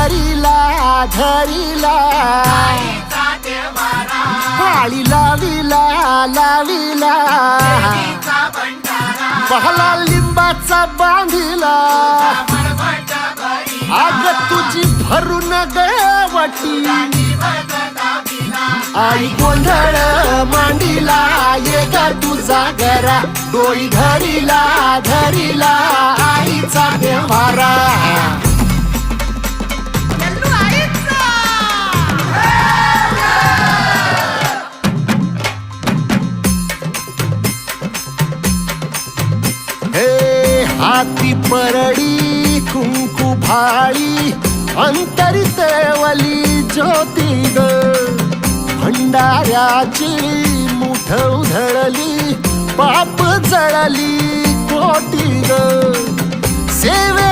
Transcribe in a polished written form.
धरिला धरिला पाळी लाविला लाविला पहला लिंबाचा बांधिला आग तुझी भरून गळवटी आई गोंधळ मांडीला ये ग तुझा घरा डोई धरिला धरिला आईचा देवारा हे हाती परडी कुंकू भाळी अंतरी तेवली ज्योती ग भंडाऱ्याची मुठ उधळली पाप जळली कोटी ग सेवे